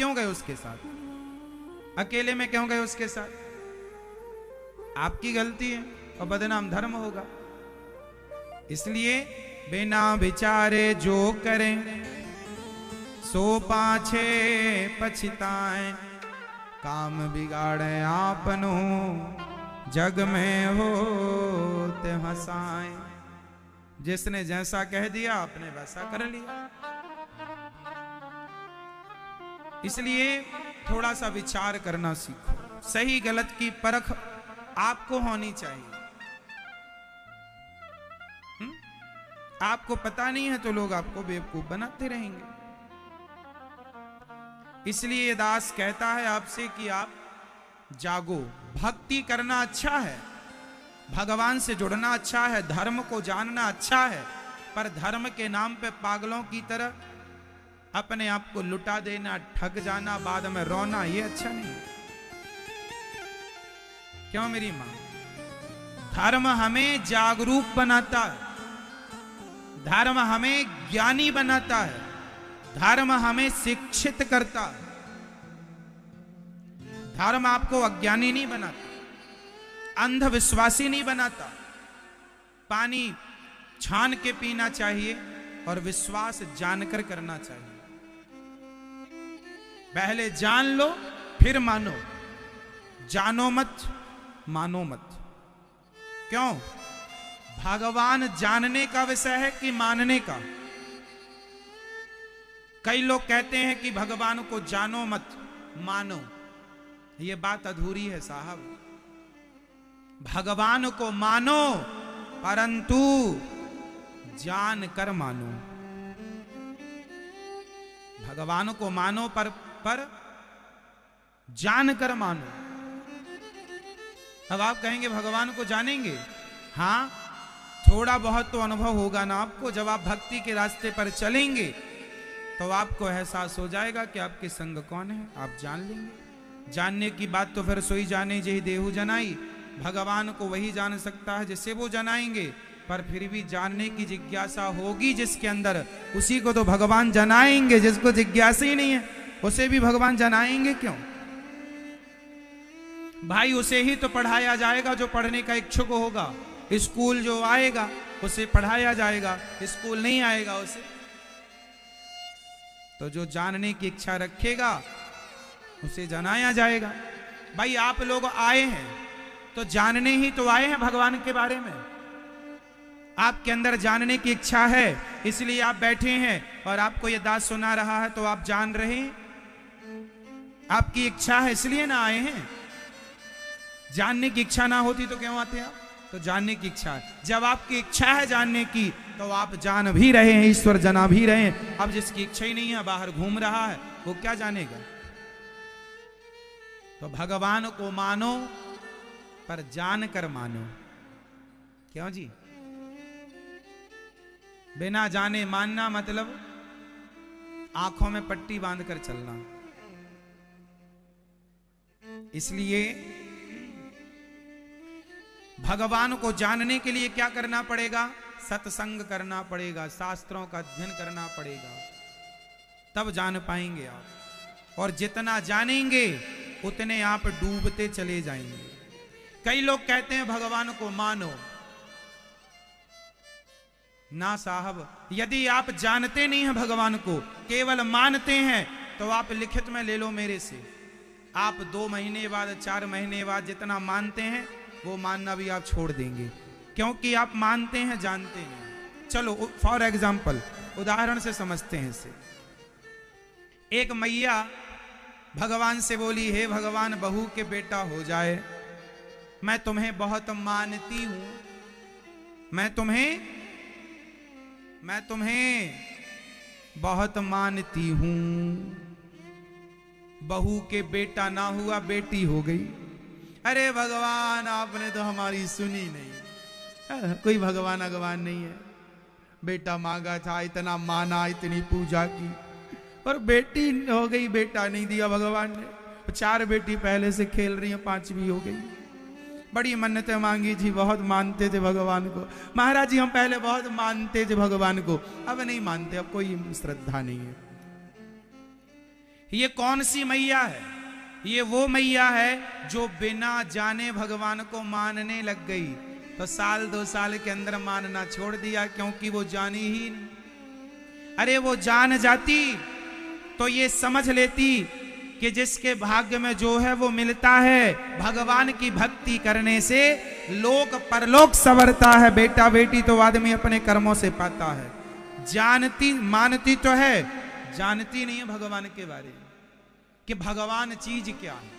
क्यों गए उसके साथ? अकेले में क्यों गए उसके साथ? आपकी गलती है और बदनाम धर्म होगा। इसलिए बिना विचारे जो करें सो पाछे पछताएं, काम बिगाड़े आपनो जग में होते हंसाएं। जिसने जैसा कह दिया आपने वैसा कर लिया। इसलिए थोड़ा सा विचार करना सीखो। सही गलत की परख आपको होनी चाहिए। आपको पता नहीं है तो लोग आपको बेवकूफ बनाते रहेंगे। इसलिए दास कहता है आपसे कि आप जागो। भक्ति करना अच्छा है, भगवान से जुड़ना अच्छा है, धर्म को जानना अच्छा है, पर धर्म के नाम पे पागलों की तरह अपने आप को लुटा देना, ठग जाना, बाद में रोना, ये अच्छा नहीं। क्यों मेरी मां? धर्म हमें जागरूक बनाता है, धर्म हमें ज्ञानी बनाता है, धर्म हमें शिक्षित करता है। धर्म आपको अज्ञानी नहीं बनाता, अंधविश्वासी नहीं बनाता। पानी छान के पीना चाहिए और विश्वास जानकर करना चाहिए। पहले जान लो फिर मानो, जानो मत मानो मत। क्यों? भगवान जानने का विषय है कि मानने का? कई लोग कहते हैं कि भगवान को जानो मत मानो। ये बात अधूरी है साहब। भगवान को मानो परंतु जान कर मानो। भगवान को मानो पर जान कर मानो। अब आप कहेंगे भगवान को जानेंगे? हाँ, थोड़ा बहुत तो अनुभव होगा ना आपको। जब आप भक्ति के रास्ते पर चलेंगे तो आपको एहसास हो जाएगा कि आपके संग कौन है, आप जान लेंगे। जानने की बात तो फिर सोई जाने जही देहु जनाई। भगवान को वही जान सकता है जिससे वो जनाएंगे, पर फिर भी जानने की जिज्ञासा होगी जिसके अंदर, उसी को तो भगवान जनाएंगे। जिसको जिज्ञासा ही नहीं है उसे भी भगवान जनाएंगे क्यों? भाई उसे ही तो पढ़ाया जाएगा जो पढ़ने का इच्छुक होगा। स्कूल जो आएगा उसे पढ़ाया जाएगा, स्कूल नहीं आएगा उसे तो जो जानने की इच्छा रखेगा उसे जनाया जाएगा। भाई आप लोग आए हैं तो जानने ही तो आए हैं भगवान के बारे में। आपके अंदर जानने की इच्छा है इसलिए आप बैठे हैं और आपको यह दास सुना रहा है तो आप जान रहे हैं। आपकी इच्छा है इसलिए ना आए हैं। जानने की इच्छा ना होती तो क्यों आते आप? तो जानने की इच्छा है। जब आपकी इच्छा है जानने की तो आप जान भी रहे हैं, ईश्वर जना भी रहे हैं। अब जिसकी इच्छा ही नहीं है, बाहर घूम रहा है, वो क्या जानेगा? तो भगवान को मानो पर जान कर मानो। क्यों जी? बिना जाने मानना मतलब आंखों में पट्टी बांधकर चलना। इसलिए भगवान को जानने के लिए क्या करना पड़ेगा? सत्संग करना पड़ेगा, शास्त्रों का अध्ययन करना पड़ेगा, तब जान पाएंगे आप। और जितना जानेंगे उतने आप डूबते चले जाएंगे। कई लोग कहते हैं भगवान को मानो। ना साहब, यदि आप जानते नहीं हैं भगवान को, केवल मानते हैं, तो आप लिखित में ले लो मेरे से। आप 2 महीने बाद 4 महीने बाद जितना मानते हैं वो मानना भी आप छोड़ देंगे, क्योंकि आप मानते हैं जानते नहीं। चलो फॉर एग्जाम्पल, उदाहरण से समझते हैं इसे। एक मैया भगवान से बोली, हे भगवान बहू के बेटा हो जाए, मैं तुम्हें बहुत मानती हूं, मैं तुम्हें बहुत मानती हूं। बहू के बेटा ना हुआ, बेटी हो गई। अरे भगवान आपने तो हमारी सुनी नहीं। कोई भगवान अगवान नहीं है। बेटा मांगा था, इतना माना, इतनी पूजा की, और बेटी हो गई, बेटा नहीं दिया भगवान ने। 4 बेटी पहले से खेल रही हैं, 5वीं हो गई। बड़ी मन्नतें मांगी थी, बहुत मानते थे भगवान को। महाराज जी हम पहले बहुत मानते थे भगवान को, अब नहीं मानते, अब कोई श्रद्धा नहीं है। ये कौन सी मैया है? ये वो मैया है जो बिना जाने भगवान को मानने लग गई, तो साल 2 साल के अंदर मानना छोड़ दिया, क्योंकि वो जानी ही नहीं। अरे वो जान जाती तो ये समझ लेती कि जिसके भाग्य में जो है वो मिलता है। भगवान की भक्ति करने से लोक परलोक संवरता है। बेटा बेटी तो आदमी अपने कर्मों से पाता है। जानती मानती तो है, जानती नहीं है भगवान के बारे में कि भगवान चीज क्या है,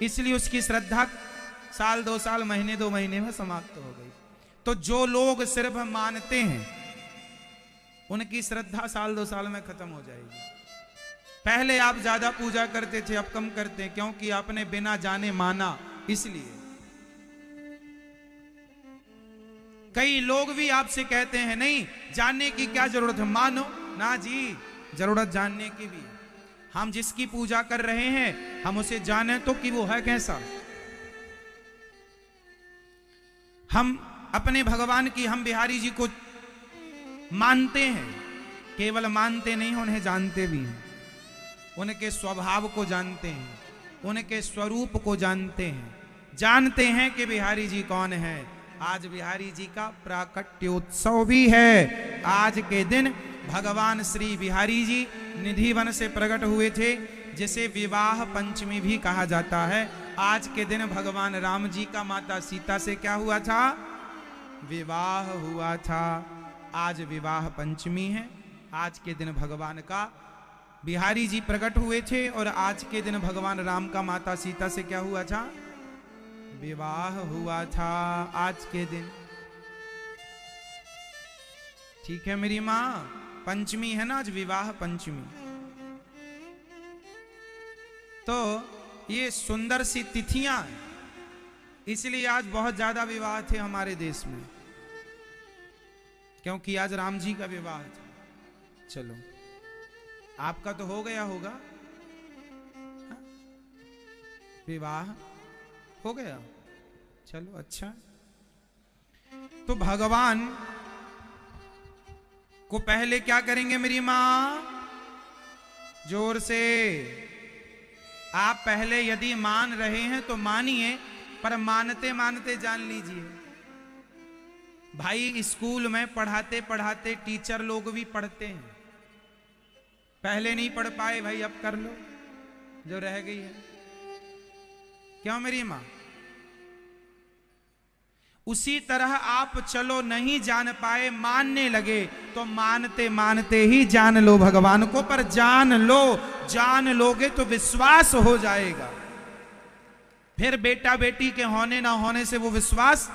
इसलिए उसकी श्रद्धा साल 2 साल, महीने 2 महीने में समाप्त हो गई। तो जो लोग सिर्फ मानते हैं उनकी श्रद्धा साल 2 साल में खत्म हो जाएगी। पहले आप ज्यादा पूजा करते थे, अब कम करते हैं, क्योंकि आपने बिना जाने माना। इसलिए कई लोग भी आपसे कहते हैं नहीं जानने की क्या जरूरत है, मानो ना जी, जरूरत जानने की भी। हम जिसकी पूजा कर रहे हैं हम उसे जाने तो कि वो है कैसा। हम अपने भगवान की, हम बिहारी जी को मानते हैं, केवल मानते नहीं, उन्हें जानते भी हैं। उनके स्वभाव को जानते हैं, उनके स्वरूप को जानते हैं, जानते हैं कि बिहारी जी कौन है। आज बिहारी जी का प्राकट्योत्सव भी है। आज के दिन भगवान श्री बिहारी जी निधि वन से प्रकट हुए थे, जिसे विवाह पंचमी भी कहा जाता है। आज के दिन भगवान राम जी का माता सीता से क्या हुआ था? विवाह हुआ था। आज विवाह पंचमी है। आज के दिन भगवान का बिहारी जी प्रकट हुए थे, और आज के दिन भगवान राम का माता सीता से क्या हुआ था? विवाह हुआ था आज के दिन। ठीक है मेरी माँ, पंचमी है ना आज, विवाह पंचमी। तो ये सुंदर सी तिथियां, इसलिए आज बहुत ज्यादा विवाह थे हमारे देश में, क्योंकि आज राम जी का विवाह था। चलो आपका तो हो गया होगा, हा? विवाह हो गया, चलो अच्छा। तो भगवान को पहले क्या करेंगे मेरी मां? जोर से आप पहले यदि मान रहे हैं तो मानिए, पर मानते मानते जान लीजिए। भाई स्कूल में पढ़ाते पढ़ाते टीचर लोग भी पढ़ते हैं। पहले नहीं पढ़ पाए भाई, अब कर लो जो रह गई है। क्यों मेरी मां? उसी तरह आप चलो नहीं जान पाए, मानने लगे, तो मानते मानते ही जान लो भगवान को। पर जान लो, जान लोगे तो विश्वास हो जाएगा। फिर बेटा बेटी के होने ना होने से वो विश्वास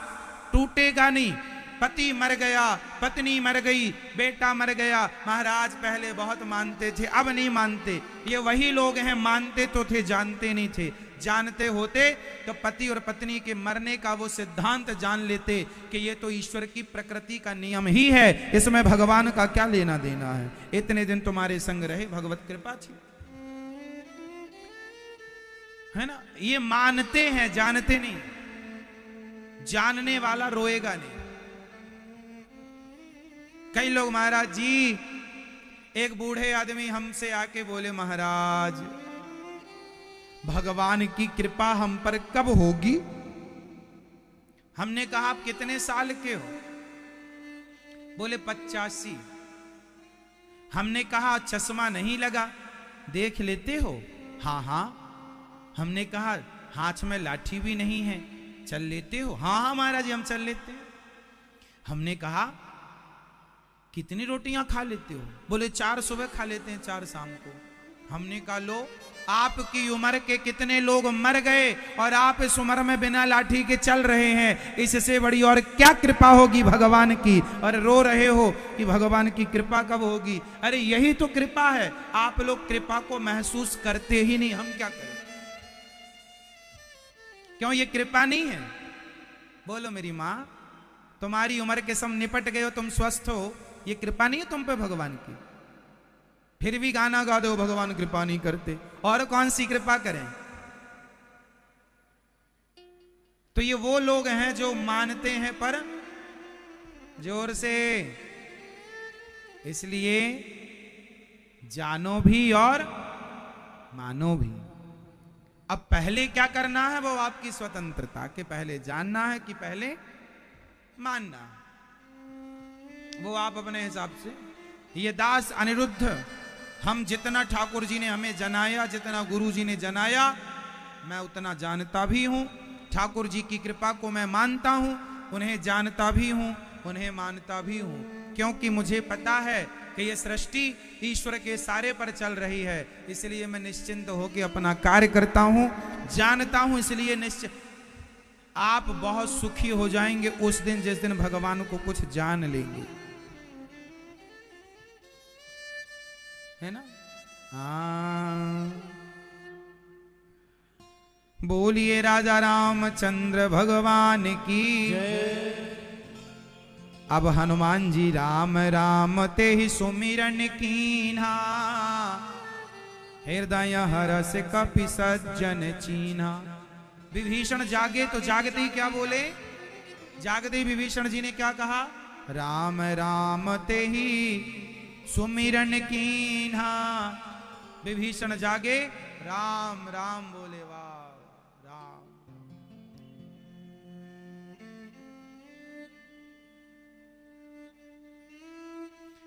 टूटेगा नहीं। पति मर गया, पत्नी मर गई, बेटा मर गया, महाराज पहले बहुत मानते थे, अब नहीं मानते। ये वही लोग हैं, मानते तो थे, जानते नहीं थे। जानते होते तो पति और पत्नी के मरने का वो सिद्धांत जान लेते कि ये तो ईश्वर की प्रकृति का नियम ही है, इसमें भगवान का क्या लेना देना है। इतने दिन तुम्हारे संग रहे, भगवत कृपा थी, है ना। ये मानते हैं, जानते नहीं। जानने वाला रोएगा नहीं। कई लोग महाराज जी, एक बूढ़े आदमी हमसे आके बोले, महाराज भगवान की कृपा हम पर कब होगी? हमने कहा आप कितने साल के हो? बोले 85। हमने कहा चश्मा नहीं लगा, देख लेते हो? हाँ हाँ। हमने कहा हाथ में लाठी भी नहीं है, चल लेते हो? हाँ हाँ महाराज जी हम चल लेते हैं। हमने कहा कितनी रोटियां खा लेते हो? बोले 4 सुबह खा लेते हैं, 4 शाम को। हमने कहा लो, आपकी उम्र के कितने लोग मर गए और आप इस उम्र में बिना लाठी के चल रहे हैं। इससे बड़ी और क्या कृपा होगी भगवान की? और रो रहे हो कि भगवान की कृपा कब होगी? अरे यही तो कृपा है। आप लोग कृपा को महसूस करते ही नहीं, हम क्या करें? क्यों ये कृपा नहीं है? बोलो मेरी माँ, तुम्हारी उम्र के सब निपट गए हो, तुम स्वस्थ हो, ये कृपा नहीं है तुम पे भगवान की? फिर भी गाना गा दो भगवान कृपा नहीं करते, और कौन सी कृपा करें? तो ये वो लोग हैं जो मानते हैं पर जोर से। इसलिए जानो भी और मानो भी। अब पहले क्या करना है वो आपकी स्वतंत्रता, के पहले जानना है कि पहले मानना है, वो आप अपने हिसाब से। ये दास अनिरुद्ध, हम जितना ठाकुर जी ने हमें जनाया, जितना गुरु जी ने जनाया, मैं उतना जानता भी हूं। ठाकुर जी की कृपा को मैं मानता हूं, उन्हें जानता भी हूं, उन्हें मानता भी हूं, क्योंकि मुझे पता है कि ये सृष्टि ईश्वर के सारे पर चल रही है। इसलिए मैं निश्चिंत होकर अपना कार्य करता हूं, जानता हूं, इसलिए निश्चित। आप बहुत सुखी हो जाएंगे उस दिन जिस दिन भगवान को कुछ जान लेंगे, है ना। बोलिए राजा रामचंद्र भगवान की जय। अब हनुमान जी राम राम ते ही सुमिरन कीन्हा, हृदय हरस कपि सज्जन चीन्हा। विभीषण जागे तो जागते ही क्या बोले, जागते ही विभीषण जी ने क्या कहा, राम राम ते ही सुमिरन कीन्हा। विभीषण जागे, राम राम बोले, वाह राम।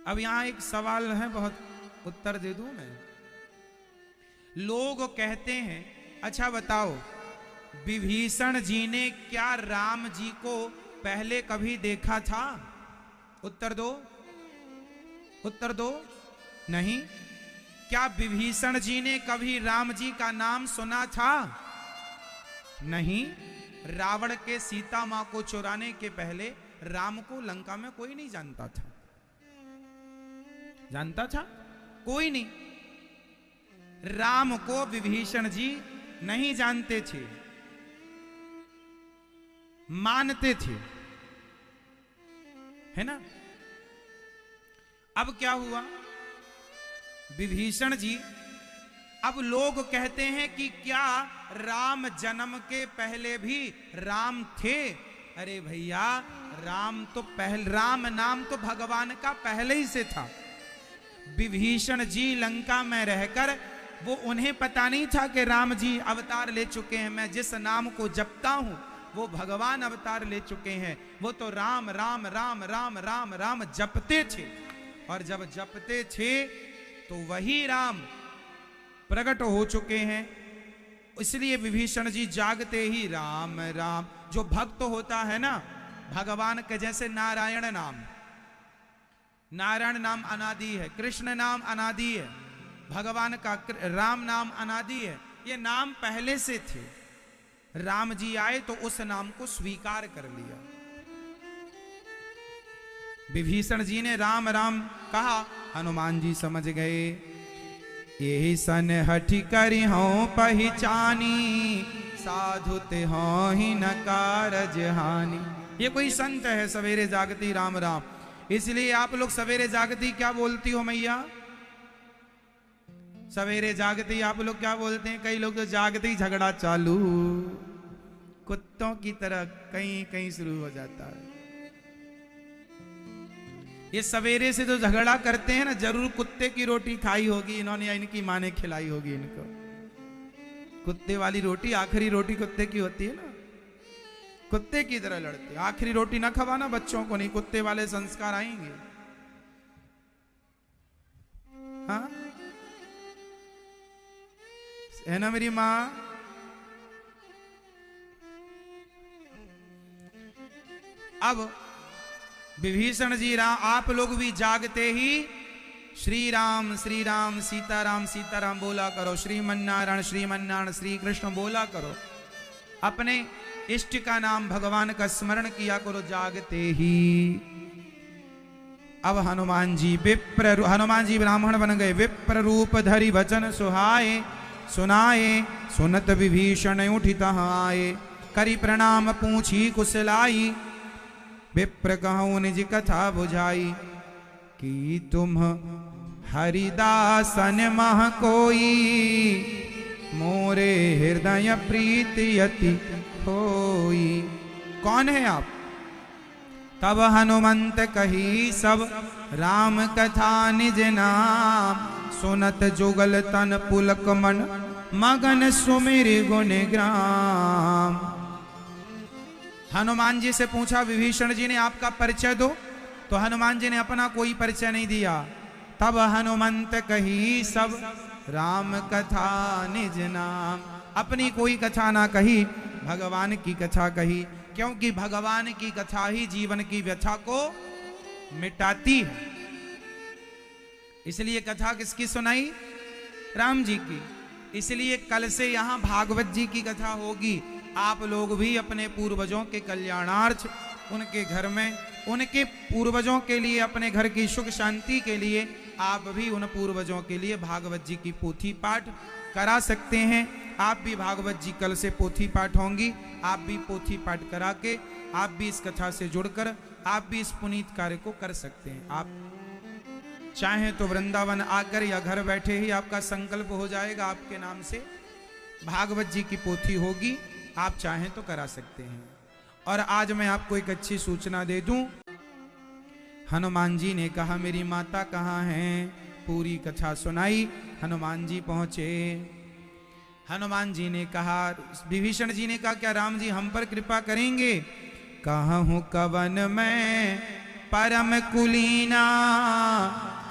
अब यहां एक सवाल है, बहुत उत्तर दे दूं मैं। लोग कहते हैं, अच्छा बताओ, विभीषण जी ने क्या राम जी को पहले कभी देखा था? उत्तर दो, उत्तर दो। नहीं। क्या विभीषण जी ने कभी राम जी का नाम सुना था? नहीं। रावण के सीता मां को चुराने के पहले राम को लंका में कोई नहीं जानता था। जानता था? कोई नहीं। राम को विभीषण जी नहीं जानते थे, मानते थे, है ना। अब क्या हुआ, विभीषण जी, अब लोग कहते हैं कि क्या राम जन्म के पहले भी राम थे? अरे भैया, राम तो पहले, राम नाम तो भगवान का पहले ही से था। विभीषण जी लंका में रहकर वो उन्हें पता नहीं था कि राम जी अवतार ले चुके हैं। मैं जिस नाम को जपता हूं वो भगवान अवतार ले चुके हैं। वो तो राम राम राम राम राम राम जपते थे, और जब जपते थे तो वही राम प्रकट हो चुके हैं। इसलिए विभीषण जी जागते ही राम राम। जो भक्त होता है ना भगवान के, जैसे नारायण नाम, नारायण नाम अनादि है, कृष्ण नाम अनादि है, भगवान का राम नाम अनादि है। ये नाम पहले से थे, राम जी आए तो उस नाम को स्वीकार कर लिया। विभीषण जी ने राम राम कहा, हनुमान जी समझ गए। यही सन हठि करि हों पहचानी, साधु ते हों ही न कारज हानि। ये कोई संत है, सवेरे जागती राम राम। इसलिए आप लोग सवेरे जागती क्या बोलती हो मैया? सवेरे जागती आप लोग क्या बोलते हैं? कई लोग तो जागते ही झगड़ा चालू, कुत्तों की तरह कहीं कहीं शुरू हो जाता है। ये सवेरे से जो झगड़ा करते हैं ना, जरूर कुत्ते की रोटी खाई होगी इन्होंने, या इनकी माँ ने खिलाई होगी इनको। कुत्ते वाली रोटी, आखिरी रोटी कुत्ते की होती है ना, कुत्ते की तरह लड़ते। आखिरी रोटी ना खवाना बच्चों को, नहीं कुत्ते वाले संस्कार आएंगे। हाँ है ना मेरी माँ? अब विभीषण जी आप लोग भी जागते ही श्री राम सीताराम सीताराम बोला करो, श्रीमन्नारायण श्रीमन्नारायण श्री कृष्ण बोला करो। अपने इष्ट का नाम भगवान का स्मरण किया करो जागते ही। अब हनुमान जी ब्राह्मण बन गए। विप्र रूप धरि वचन सुहाए, सुनाए सुनत विभीषण उठित आए। करि प्रणाम पूछी कुशलाई, विप्र कहूँ निज कथा बुझाई। कि तुम हरिदासन मह कोई, मोरे हृदय प्रीति अति होई। कौन है आप? तब हनुमंत कही सब, राम कथा निज नाम। सुनत जुगल तन पुलक मन मगन सुमिर गुण ग्राम। हनुमान जी से पूछा विभीषण जी ने आपका परिचय दो, तो हनुमान जी ने अपना कोई परिचय नहीं दिया। तब हनुमंत कही सब राम कथा निज नाम। अपनी कोई कथा ना कही, भगवान की कथा कही, क्योंकि भगवान की कथा ही जीवन की व्यथा को मिटाती है। इसलिए कथा किसकी सुनाई? राम जी की। इसलिए कल से यहां भागवत जी की कथा होगी। आप लोग भी अपने पूर्वजों के कल्याणार्थ, उनके घर में, उनके पूर्वजों के लिए, अपने घर की सुख शांति के लिए आप भी उन पूर्वजों के लिए भागवत जी की पोथी पाठ करा सकते हैं। आप भी भागवत जी कल से पोथी पाठ होंगी, आप भी पोथी पाठ करा के आप भी इस कथा से जुड़कर आप भी इस पुनीत कार्य को कर सकते हैं। आप चाहें तो वृंदावन आकर या घर बैठे ही आपका संकल्प हो जाएगा, आपके नाम से भागवत जी की पोथी होगी, आप चाहें तो करा सकते हैं। और आज मैं आपको एक अच्छी सूचना दे दूं। हनुमान जी ने कहा मेरी माता कहाँ है, पूरी कथा सुनाई। हनुमान जी पहुंचे। हनुमान जी ने कहा, विभीषण जी ने कहा क्या राम जी हम पर कृपा करेंगे? कहूं कवन में परम कुलीना,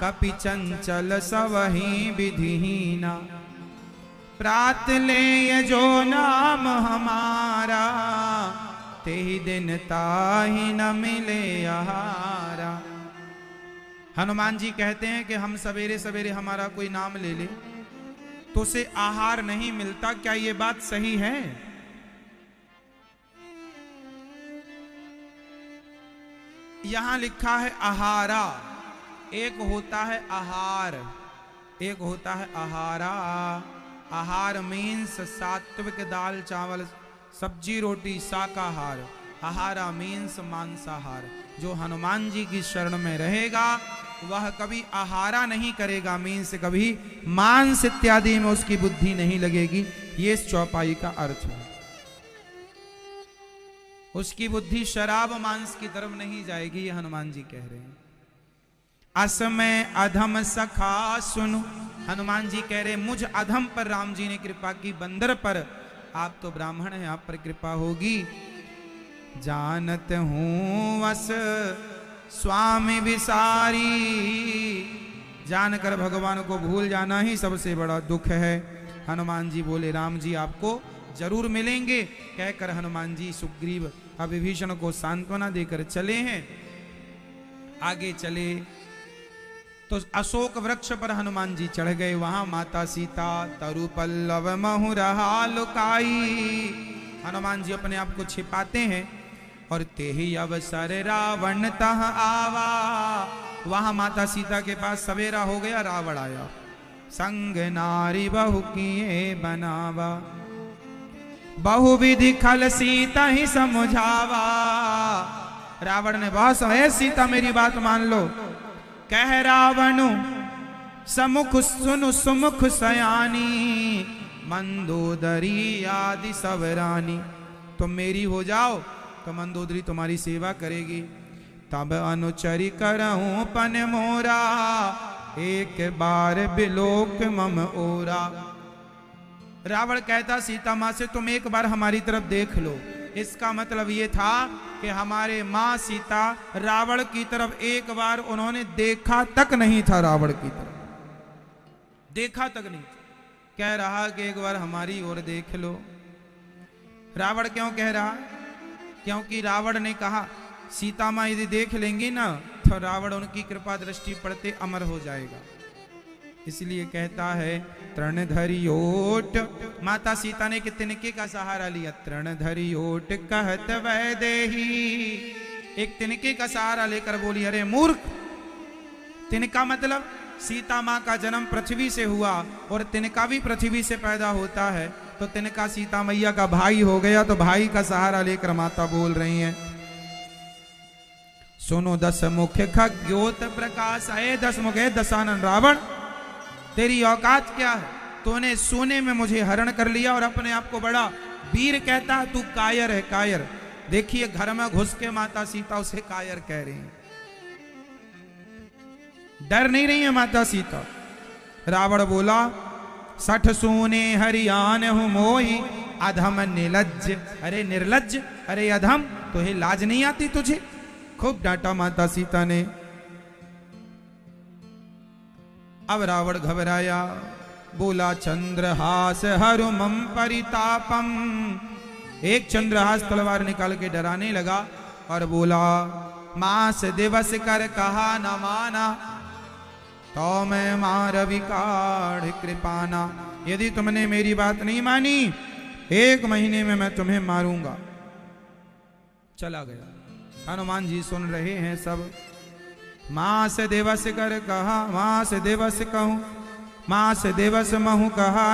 कपि चंचल सवही विधिहीना। प्रात ले जो नाम हमारा, तेहि दिन ताहि न मिले आहारा। हनुमान जी कहते हैं कि हम सवेरे सवेरे हमारा कोई नाम ले ले तो उसे आहार नहीं मिलता। क्या ये बात सही है? यहां लिखा है आहारा, एक होता है आहार, एक होता है आहारा। आहार मीन्स सात्विक दाल चावल सब्जी रोटी शाकाहार। आहारा मीन्स मांसाहार। जो हनुमान जी की शरण में रहेगा वह कभी आहारा नहीं करेगा, मीन्स कभी मांस इत्यादि में उसकी बुद्धि नहीं लगेगी। ये इस चौपाई का अर्थ है। उसकी बुद्धि शराब मांस की तरफ नहीं जाएगी, ये हनुमान जी कह रहे हैं। असमय अधम सखा सुनु, हनुमान जी कह रहे मुझ अधम पर राम जी ने कृपा की, बंदर पर। आप तो ब्राह्मण हैं, आप पर कृपा होगी। जानत हूं वस स्वामी विसारी, जानकर भगवान को भूल जाना ही सबसे बड़ा दुख है। हनुमान जी बोले राम जी आपको जरूर मिलेंगे। कहकर हनुमान जी सुग्रीव और विभीषण को सांत्वना देकर चले हैं। आगे चले तो अशोक वृक्ष पर हनुमान जी चढ़ गए। वहां माता सीता तरु पल्लव महु रहा लुकाई। हनुमान जी अपने आप को छिपाते हैं। और तेहि अवसर रावण तह आवा, वहां माता सीता के पास सवेरा हो गया, रावण आया। संग नारी बहु किए बनावा, बहुविधि खल सीता ही समझावा। रावण ने बहुत समय, सीता मेरी बात मान लो। कह रावण समुख सुनु सुमुख सयानी, मंदोदरी आदि सब रानी। तुम मेरी हो जाओ तो मंदोदरी तुम्हारी सेवा करेगी। तब अनुचरी करहूं पन मोरा, एक बार बिलोक मम ओरा। रावण कहता सीता माँ से तुम एक बार हमारी तरफ देख लो। इसका मतलब ये था कि हमारे माँ सीता रावण की तरफ एक बार उन्होंने देखा तक नहीं था, रावण की तरफ देखा तक नहीं। कह रहा कि एक बार हमारी ओर देख लो। रावण क्यों कह रहा? क्योंकि रावण ने कहा सीता माँ यदि देख लेंगी ना तो रावण उनकी कृपा दृष्टि पड़ते अमर हो जाएगा। इसलिए कहता है तृण धरि ओट, माता सीता ने कि तिनके का सहारा लिया। तृण धरि ओट कहत वैदेही, एक तिनके का सहारा लेकर बोली अरे मूर्ख। तिनका मतलब सीता माँ का जन्म पृथ्वी से हुआ और तिनका भी पृथ्वी से पैदा होता है, तो तिनका सीता मैया का भाई हो गया। तो भाई का सहारा लेकर माता बोल रही हैं सुनो दस मुख खग्योत प्रकाश है। दस मुख है दशानन रावण, तेरी औकात क्या है? तूने सोने में मुझे हरण कर लिया और अपने आप को बड़ा वीर कहता है। तू कायर है, कायर। देखिए घर में घुस के माता सीता उसे कायर कह रही है। डर नहीं रही है माता सीता। रावण बोला, सठ सूने हरियान हूं मोही, अधम निर्लज्ज। अरे निर्लज्ज, अरे अधम, तुझे लाज नहीं आती तुझे? खूब डांटा माता सीता ने। अब रावण घबराया, बोला चंद्रहास हरु मम परितापम। एक चंद्रहास तलवार निकाल के डराने लगा और बोला, मास दिवस कर कहा न माना, तो मैं मार विकाढ़ कृपाना। यदि तुमने मेरी बात नहीं मानी, 1 महीने में मैं तुम्हें मारूंगा। चला गया। हनुमान जी सुन रहे हैं सब। मास दिवस कर कहा, मास दिवस कहूं, मास दिवस महु कहा